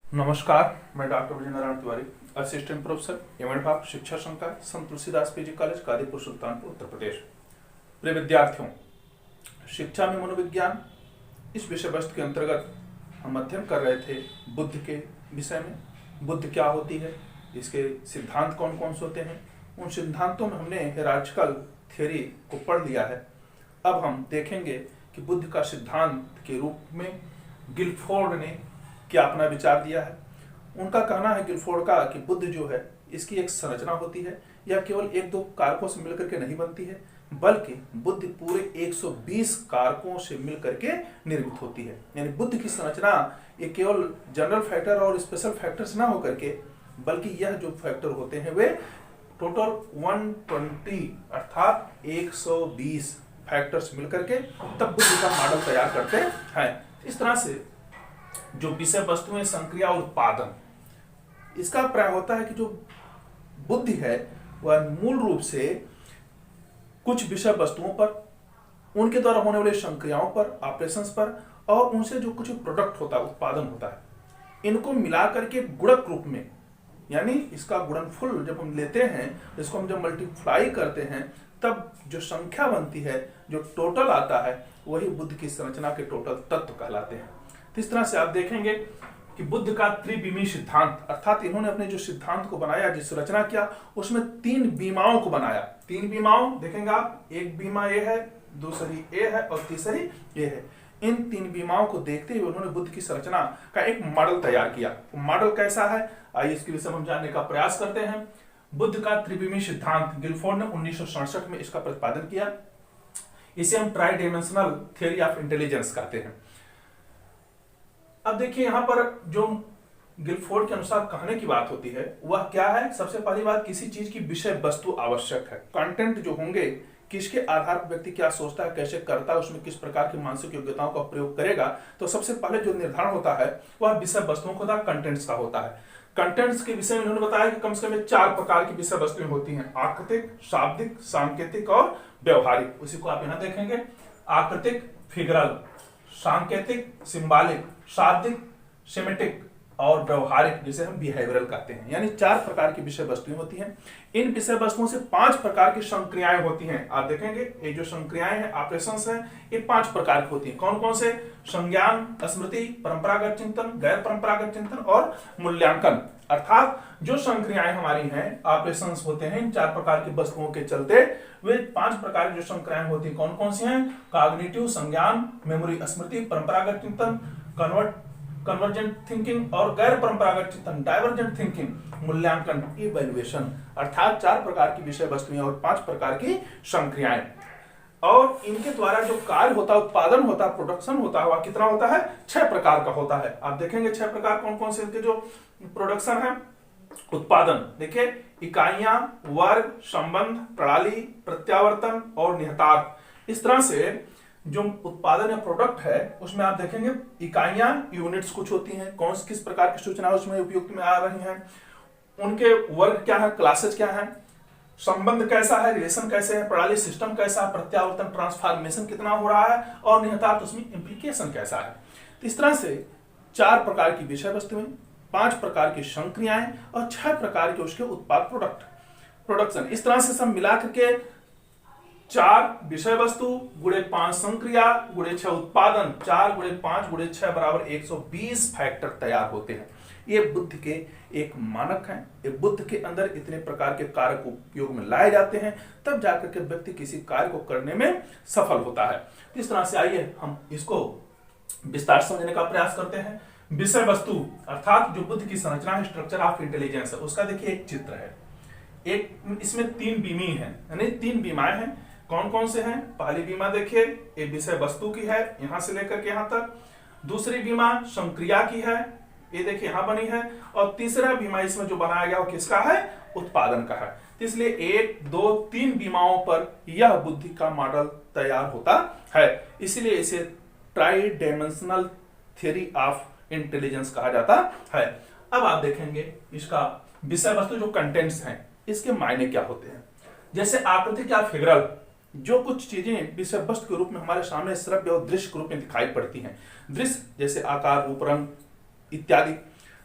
नमस्कार, मैं doctor Vijay Narayan Tiwari, assistant professor एवं विभाग शिक्षा संकाय संत तुलसीदास पीजी कॉलेज कादीपुर सुल्तानपुर उत्तर प्रदेश। प्रिय विद्यार्थियों, शिक्षा में मनोविज्ञान इस विषय वस्तु के अंतर्गत हम अध्ययन कर रहे थे बुद्ध के विषय में। बुद्ध क्या होती है, इसके सिद्धांत कौन कौन से होते हैं, उन सिद्धांतों में हमने हेरार्चिकल थ्योरी को पढ़ लिया है। अब हम देखेंगे कि बुद्ध का सिद्धांत के रूप में गिलफोर्ड ने क्या अपना विचार दिया है। उनका कहना है गिलफोर्ड का कि बुद्ध जो है इसकी एक संरचना होती है, यह केवल एक दो कारकों से मिलकर के नहीं बनती है, बल्कि बुद्ध पूरे 120 कारकों से मिलकर के निर्मित होती है। यानी बुद्ध की संरचना ये केवल जनरल फैक्टर और स्पेशल फैक्टर्स ना होकर के, बल्कि यह जो फैक्टर होते हैं वे टोटल 120 अर्थात 120 फैक्टर्स मिलकर के तब बुद्ध का मॉडल तैयार करते हैं। इस तरह से जो विषय वस्तुएं, संक्रिया और उत्पादन, इसका प्राय होता है कि जो बुद्धि है वह मूल रूप से कुछ विषय वस्तुओं पर, उनके द्वारा होने वाले संक्रियाओं पर, ऑपरेशंस पर, और उनसे जो कुछ प्रोडक्ट होता है, उत्पादन होता है, इनको मिलाकर के गुणक रूप में, यानी इसका गुणनफल जब हम लेते हैं, इसको हम जब मल्टीप्लाई करते हैं, तब जो संख्या बनती है, जो टोटल आता है, वही बुद्ध की संरचना के टोटल तत्व कहलाते हैं। इस तरह से आप देखेंगे कि बुद्ध का त्रिविमी सिद्धांत, अर्थात इन्होंने अपने जो सिद्धांत को बनाया, जिस रचना किया, उसमें 3 बीमाओं को बनाया। 3 बीमाओं देखेंगे आप, एक बीमा ए है, दूसरी ए है और तीसरी ए है। इन 3 बीमाओं को देखते हुए उन्होंने बुद्ध की संरचना का एक मॉडल तैयार किया। मॉडल कैसा है, आइए इसके विषय में हम जानने का प्रयास करते हैं। बुद्ध का त्रिविमी सिद्धांत गिलफोर्ड ने 1967 में इसका प्रतिपादन किया। इसे हम try dimensional theory of intelligence कहते हैं। अब देखिए यहाँ पर जो गिलफोर्ड के अनुसार कहने की बात होती है वह क्या है। सबसे पहली बात, किसी चीज की विषय वस्तु आवश्यक है। कंटेंट जो होंगे, किसके आधार पर व्यक्ति क्या सोचता है, कैसे करता है, उसमें किस प्रकार की मानसिक योग्यताओं का प्रयोग करेगा, तो सबसे पहले जो निर्धारण होता है वह विषय वस्तुओं का, कंटेंट्स का होता है। कंटेंट्स के विषय में उन्होंने बताया कि कम से कम 4 प्रकार की विषय वस्तुएं होती हैं: आकृतिक, शाब्दिक, सांकेतिक और व्यवहारिक। उसी को आप यहाँ देखेंगे, आकृतिक फिगरल, सांकेतिक सिंबॉलिक, शाब्दिक सेमेटिक और व्यवहारिक जिसे हम बिहेवियरल कहते हैं। यानी 4 प्रकार की विषय वस्तुएं होती हैं। इन विषय वस्तुओं से 5 प्रकार की संक्रियाएं होती हैं। आप देखेंगे ये जो संक्रियाएं हैं, ऑपरेशंस हैं, ये 5 प्रकार की होती हैं। कौन कौन से? संज्ञान, स्मृति, परंपरागत चिंतन, गैर परंपरागत चिंतन और मूल्यांकन। अर्थात जो संक्रियाएं हमारी हैं, ऑपरेशंस होते हैं, इन 4 प्रकार की वस्तुओं के चलते वे 5 प्रकार की जो संक्रियाएं होती हैं, कौन कौन सी हैं? कॉग्निटिव संज्ञान, मेमोरी स्मृति, परंपरागत चिंतन कन्वर्जेंट थिंकिंग और गैर परंपरागत चिंतन डाइवर्जेंट थिंकिंग, मूल्यांकन इवैल्यूएशन। अर्थात 4 प्रकार की विषय वस्तुएं और 5 प्रकार की संक्रियाएं, और इनके द्वारा जो कार्य होता है, उत्पादन होता है, प्रोडक्शन होता है, वह कितना होता है? 6 प्रकार का होता है। आप देखेंगे 6 प्रकार कौन कौन से इनके जो प्रोडक्शन है, उत्पादन। देखिए, इकाइयां, वर्ग, संबंध, प्रणाली, प्रत्यावर्तन और निहितार्थ। इस तरह से जो उत्पादन या प्रोडक्ट है उसमें आप देखेंगे इकाइयां, यूनिट्स कुछ होती हैं, कौन किस प्रकार की सूचना उसमें उपयुक्त में आ रही हैं, उनके वर्ग क्या है, क्लासेस क्या है, संबंध कैसा है, रिलेशन कैसे है, प्रणाली सिस्टम कैसा है, प्रत्यावर्तन ट्रांसफॉर्मेशन कितना हो रहा है, और निहितार्थ उसमें इंप्लीकेशन कैसा है। तो इस तरह से 4 प्रकार की विषय वस्तुएं, 5 प्रकार की संक्रियाएं और 6 प्रकार के उसके उत्पाद प्रोडक्शन। इस तरह से सब मिलाकर के 4 विषय वस्तु गुणे 5 संक्रिया गुणे 6 उत्पादन, 4 गुणे 5 गुणे 6 बराबर 120 फैक्टर तैयार होते हैं। ये बुद्ध के एक मानक हैं। ये बुद्ध के अंदर इतने प्रकार के कारक उपयोग में लाए जाते हैं, तब जाकर के व्यक्ति किसी कार्य को करने में सफल होता है। इस तरह से आइए हम इसको विस्तार से समझने का प्रयास करते हैं। विषय वस्तु अर्थात जो बुद्ध की संरचना है, स्ट्रक्चर ऑफ इंटेलिजेंस है, उसका देखिए एक चित्र है। एक इसमें 3 बीमी है, यानी 3 बीमाएं हैं। कौन कौन से हैं? पहली बीमा देखिए, ये विषय वस्तु की है, यहां से लेकर के यहां तक। दूसरी बीमा संक्रिया की है, ये देखिए यहां बनी है। और तीसरा बीमा इसमें जो बनाया गया वो किसका है? उत्पादन का है। इसलिए 1, 2, 3 बीमाओं पर यह बुद्धि का मॉडल तैयार होता है। इसलिए इसे try dimensional theory of intelligence कहा जाता है। अब आप देखेंगे इसका विषय वस्तु जो कंटेंट्स हैं, इसके मायने क्या होते हैं। जैसे आकृतिक या फिगरल, जो कुछ चीजें विषय वस्तु के रूप में हमारे सामने श्रव्य और दृश्य के रूप में दिखाई पड़ती हैं। दृश्य जैसे आकार, रूप, रंग इत्यादि।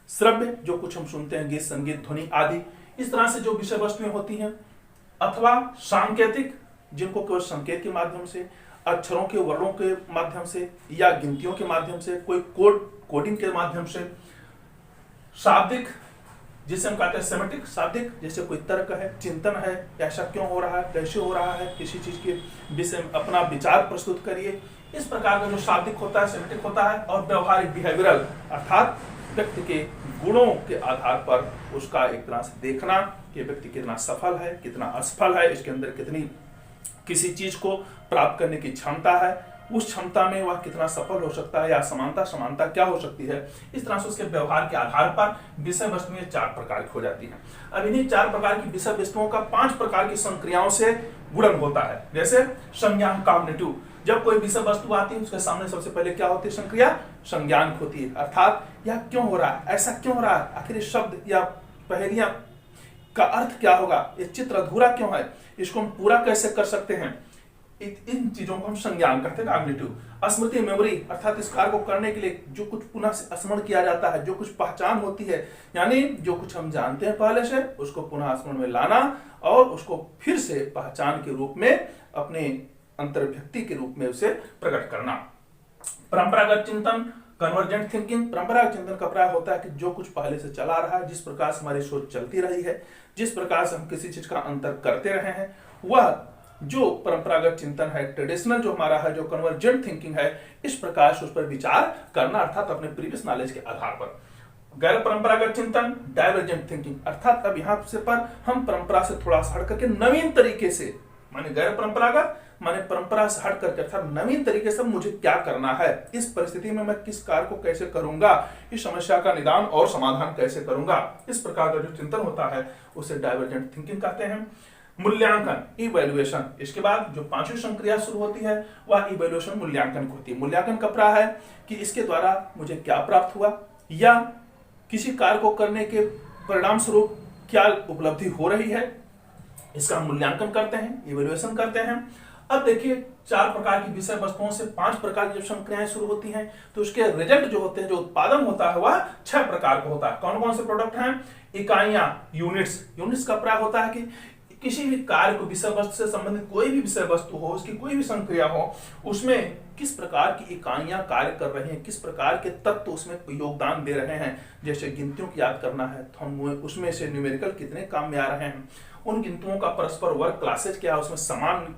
श्रव्य जो कुछ हम सुनते हैं, गीत संगीत ध्वनि आदि, इस तरह से जो विषय वस्तुएं होती हैं, अथवा सांकेतिक जिनको केवल संकेत के माध्यम से, अक्षरों के वर्णों के माध्यम से या गिनतियों के माध्यम से, कोई कोडिंग के माध्यम से, शाब्दिक जिसे हम कहते हैं सेमेटिक शाब्दिक, जैसे कोई तर्क है, चिंतन है, ऐसा क्यों हो रहा है, कैसे हो रहा है, किसी चीज के विषय में अपना विचार प्रस्तुत करिए, इस प्रकार का जो शाब्दिक होता है, सेमेटिक होता है। और व्यवहारिक बिहेवियरल अर्थात व्यक्ति के गुणों के आधार पर उसका एक तरह से देखना कि व्यक्ति कितना सफल है, कितना असफल है, इसके अंदर कितनी किसी चीज को प्राप्त करने की क्षमता है, उस क्षमता में वह कितना सफल हो सकता है, या समानता क्या हो सकती है। इस तरह से उसके व्यवहार के आधार पर विषय वस्तुएं 4 प्रकार की हो जाती हैं। अब इन्हीं 4 प्रकार की विषय वस्तुओं का 5 प्रकार की संक्रियाओं से गुणन होता है। जैसे संज्ञान कॉग्निटिव, जब कोई विषय वस्तु आती है उसके सामने सबसे पहले क्या होती है, संक्रिया संज्ञान होती है, अर्थात यह क्यों हो रहा है, ऐसा क्यों हो रहा है, आखिर इस शब्द या पहेलियां का अर्थ क्या होगा, ये चित्र अधूरा क्यों है, इसको हम पूरा कैसे कर सकते हैं, इन चीजों को हम संज्ञान कहते हैं कॉग्निटिव। स्मृति मेमोरी अर्थात इस कार्य को करने के लिए जो कुछ पुनः स्मरण किया जाता है, जो कुछ पहचान होती है, यानी जो कुछ हम जानते हैं पहले से उसको पुनः स्मरण में लाना और उसको फिर से पहचान के रूप में अपने अंतर्व्यक्ति के रूप में उसे प्रकट करना। परंपरागत चिंतन कन्वर्जेंट थिंकिंग, परंपरागत चिंतन का प्राय होता है कि जो कुछ पहले से चला रहा है, जिस प्रकार से हमारी सोच चलती रही है, जिस प्रकार से हम किसी चीज का अंतर करते रहे हैं, वह जो परंपरागत चिंतन है, ट्रेडिशनल जो हमारा है, जो कन्वर्जेंट थिंकिंग है, इस प्रकार से उस पर विचार करना अर्थात अपने प्रीवियस नॉलेज के आधार पर। गैर परंपरागत चिंतन डाइवर्जेंट थिंकिंग, अर्थात अब यहाँ से पर हम परंपरा से थोड़ा सा हट करके नवीन तरीके से, माने गैर परंपरागत माने परंपरा से हट करके अर्थात नवीन तरीके से मुझे क्या करना है, इस परिस्थिति में मैं किस कार्य को कैसे करूंगा, इस समस्या का निदान और समाधान कैसे करूंगा, इस प्रकार का जो चिंतन होता है उसे डाइवर्जेंट थिंकिंग कहते हैं। मूल्यांकन इवैल्यूएशन, इसके बाद जो 5वीं संक्रिया शुरू होती है वह इवैल्यूएशन मूल्यांकन होती है। मूल्यांकन का प्राय है कि इसके द्वारा मुझे क्या प्राप्त हुआ या किसी कार्य को करने के परिणाम स्वरूप क्या उपलब्धि हो रही है, इसका मूल्यांकन करते हैं, इवैल्यूएशन करते हैं। अब देखिए 4 प्रकार की विषय वस्तुओं से 5 प्रकार की जब संक्रियाएं शुरू होती हैं तो उसके रिजल्ट जो होते हैं, जो उत्पादन होता है वह 6 प्रकार का होता है। कौन कौन से प्रोडक्ट हैं, इकाइयां यूनिट्स का प्राय होता है कि किसी भी कार्य को विषय वस्तु से संबंधित कोई भी विषय वस्तु हो, उसकी कोई भी संक्रिया हो, उसमें किस प्रकार की इकाइयां कार्य कर रही हैं, किस प्रकार के तत्व उसमें योगदान दे रहे हैं। जैसे गिनतियों की याद करना है तो उसमें से न्यूमेरिकल कितने काम में आ रहे हैं, उन गिनतियों का परस्पर वर्ग क्लासेज क्या है, उसमें समान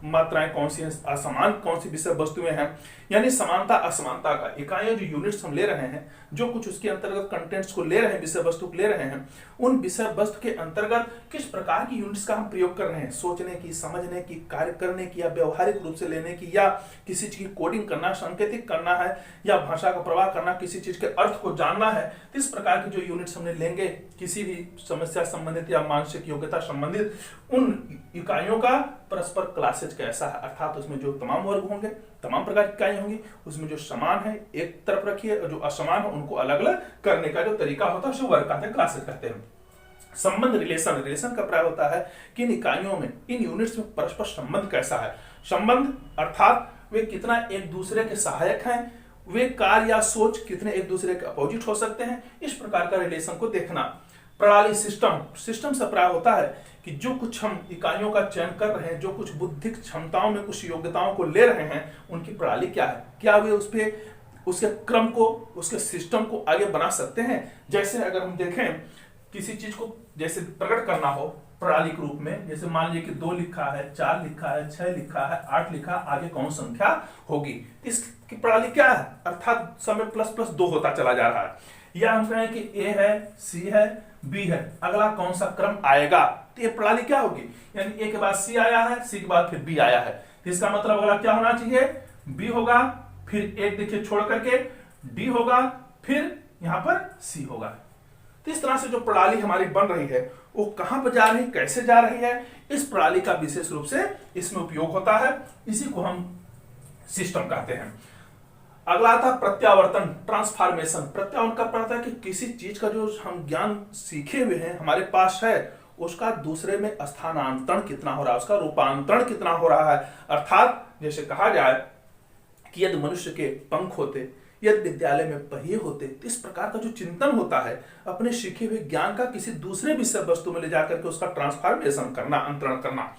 मात्राएं कौन सी हैं, असमान कौन सी विषय वस्तुएं हैं, यानी समानता असमानता का इकाइयां जो यूनिट्स हम ले रहे हैं, जो कुछ उसके अंतर्गत कंटेंट्स को ले रहे हैं, विषय वस्तु को ले रहे हैं, उन विषय वस्तु के अंतर्गत किस प्रकार की यूनिट्स का हम प्रयोग कर रहे हैं, सोचने की, समझने की, कार्य करने की, या व्यवहारिक रूप से लेने की, या किसी चीज की कोडिंग करना, सांकेतिक करना है, या भाषा का प्रवाह करना, किसी चीज के अर्थ को जानना है। इस प्रकार की जो यूनिट्स हमने लेंगे किसी भी समस्या संबंधित या मानसिक योग्यता संबंधित, उन इकाइयों का परस्पर क्लासेज कैसा है, अर्थात उसमें जो तमाम वर्ग होंगे, तमाम प्रकार की इकाइयां होंगी, उसमें जो समान है एक तरफ रखिए और जो असमान है उनको अलग अलग करने का जो तरीका होता है उसे वर्ग कहते हैं, क्लासेज कहते हैं। संबंध रिलेशन का प्राय होता है कि इन इकाइयों में, इन यूनिट्स में परस्पर संबंध कैसा है। संबंध अर्थात वे कितना एक दूसरे के सहायक हैं, वे कार्य या सोच कितने एक दूसरे के अपोजिट हो सकते हैं, इस प्रकार का रिलेशन को देखना। प्रणाली सिस्टम से प्राय होता है कि जो कुछ हम इकाइयों का चयन कर रहे हैं, जो कुछ बुद्धिक क्षमताओं में कुछ योग्यताओं को ले रहे हैं, उनकी प्रणाली क्या है, क्या वे उस पे उसके क्रम को, उसके सिस्टम को आगे बना सकते हैं। जैसे अगर हम देखें किसी चीज को जैसे प्रकट करना हो प्रणाली के रूप में, जैसे मान लीजिए कि 2 लिखा है, 4 लिखा है, 6 लिखा है, 8 लिखा, आगे कौन संख्या होगी, इसकी प्रणाली क्या है, अर्थात समय ++2 होता चला जा रहा है। या हम कहें कि ए है, सी है, बी है, अगला कौन सा क्रम आएगा, तो ये प्रणाली क्या होगी, यानी ए के बाद सी आया है, सी के बाद फिर बी आया है, तो इसका मतलब अगला क्या होना चाहिए, बी होगा, फिर एक देखिए छोड़ करके डी होगा, फिर यहां पर सी होगा। तो इस तरह से जो प्रणाली हमारी बन रही है वो कहां पर जा रही है, कैसे जा रही है, इस प्रणाली का विशेष रूप से इसमें उपयोग होता है, इसी को हम सिस्टम कहते हैं। अगला आता प्रत्यावर्तन ट्रांसफॉर्मेशन। प्रत्यावर्तन का अर्थ है कि किसी चीज का जो हम ज्ञान सीखे हुए हैं हमारे पास है, उसका दूसरे में स्थानांतरण कितना हो रहा है, उसका रूपांतरण कितना हो रहा है। अर्थात जैसे कहा जाए कि यदि मनुष्य के पंख होते यदि विद्यालय में पहिए होते तो इस प्रकार का जो चिंतन होता है अपने सीखे हुए ज्ञान का किसी दूसरे विषय वस्तु में ले जाकर के उसका ट्रांसफॉर्मेशन करना, अंतरण करना।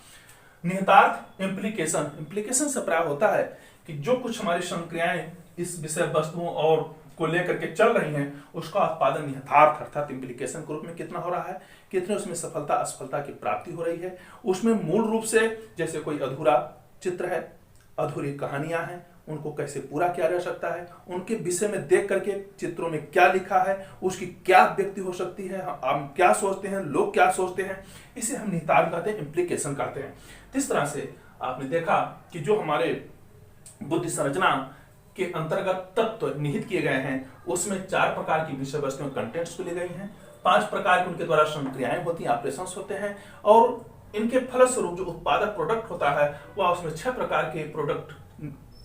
निहितार्थ इम्प्लीकेशन से प्राय होता है कि जो कुछ हमारी संक्रियाएं इस विषय वस्तुओं और को लेकर के चल रही हैं उसका उत्पादन निहितार्थ अर्थात इम्प्लीकेशन के रूप में कितना हो रहा है, कितने उसमें सफलता असफलता की प्राप्ति हो रही है। उसमें मूल रूप से जैसे कोई अधूरा चित्र है, अधूरी कहानियां हैं, उनको कैसे पूरा किया जा सकता है, उनके विषय में देख करके चित्रों में क्या लिखा है, उसकी क्या व्यक्ति हो सकती है, हम क्या सोचते हैं, लोग क्या सोचते हैं, इसे हम निहितार्थ कहते हैं, इम्प्लीकेशन कहते हैं। इस तरह से आपने देखा कि जो हमारे बुद्धि संरचना के अंतर्गत तत्व निहित किए गए हैं उसमें 4 प्रकार की विषय वस्तुएं कंटेंट्स को ली गई हैं, 5 प्रकार की उनके द्वारा संक्रियाएं होती हैं, ऑपरेशंस होते हैं, और इनके फलस्वरूप जो उत्पादक प्रोडक्ट होता है वह उसमें 6 प्रकार के प्रोडक्ट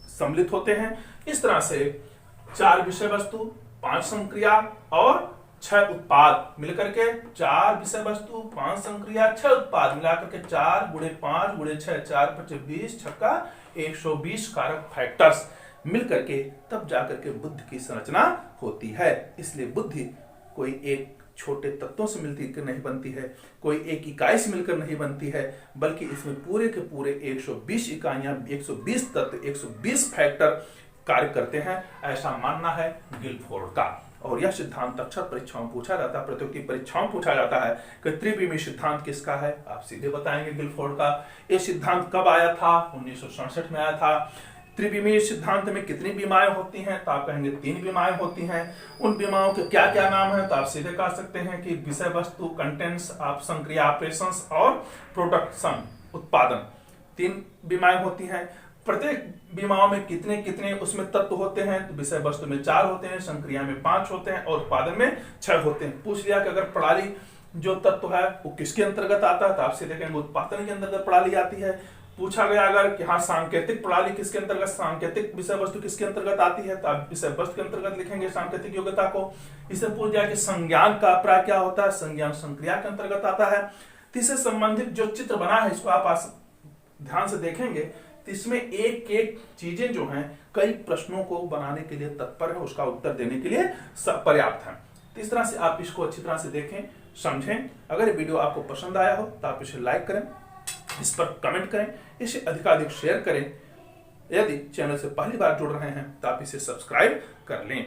सम्मिलित होते हैं। इस तरह से 4 विषय वस्तु, 5 संक्रिया और 6 उत्पाद मिलकर के 4 विषय वस्तु, 5 संक्रिया, 6 उत्पाद मिलाकर के 4 × 5 × 6 4 × 5 20 छक्का 120 कारक फैक्टर्स मिलकर के तब जाकर के बुद्धि की संरचना होती है। इसलिए बुद्धि कोई एक छोटे तत्वों से मिलकर नहीं बनती है, कोई एक इकाई से मिलकर नहीं बनती है, बल्कि इसमें पूरे के पूरे 120 इकाइयां, 120 तत्व, 120 फैक्टर कार्य करते हैं, ऐसा मानना है गिलफोर्ड का। और यह सिद्धांत अक्सर परीक्षाओं पूछा जाता है, प्रतियोगी परीक्षाओं पूछा जाता है कि त्रिविमीय सिद्धांत किसका है, आप सीधे बताएंगे गिलफोर्ड का। यह सिद्धांत कब आया था? 1967 में आया था। त्रिविमीय सिद्धांत में कितनी बीमाएं होती हैं? तो आप कहेंगे 3 बीमाएं होती हैं। उन बीमाओं के क्या क्या नाम है? तो आप सीधे कह सकते हैं कि विषय वस्तु, कंटेंट्स, आप संक्रिया, ऑपरेशंस और प्रोडक्शन, उत्पादन, 3 बीमाएं होती हैं। प्रत्येक बीमाओं में कितने कितने उसमें तत्व होते हैं? तो विषय वस्तु में 4 होते हैं, संक्रिया में 5 होते हैं और उत्पादन में 6 होते हैं। पूछ लिया कि अगर प्रणाली जो तत्व है वो किसके अंतर्गत आता है? तो आप सीधे कहेंगे उत्पादन के अंतर्गत प्रणाली आती है। पूछा गया अगर कि हाँ सांकेतिक प्रणाली किसके अंतर्गत, सांकेतिक विषय वस्तु किसके अंतर्गत आती है? तो आप विषय वस्तु के अंतर्गत लिखेंगे सांकेतिक योग्यता को। इसे पूछ दिया कि संज्ञान का प्राय क्या होता है? संज्ञान संक्रिया के अंतर्गत आता है। तो इससे संबंधित जो चित्र बना है इसको आप ध्यान से देखेंगे तो इसमें एक एक चीजें जो हैं कई प्रश्नों को बनाने के लिए तत्पर है, उसका उत्तर देने के लिए पर्याप्त है। तो इस तरह से आप इसको अच्छी तरह से देखें, समझें। अगर वीडियो आपको पसंद आया हो तो आप इसे लाइक करें, इस पर कमेंट करें, इसे अधिकाधिक शेयर करें। यदि चैनल से पहली बार जुड़ रहे हैं तो आप इसे सब्सक्राइब कर लें।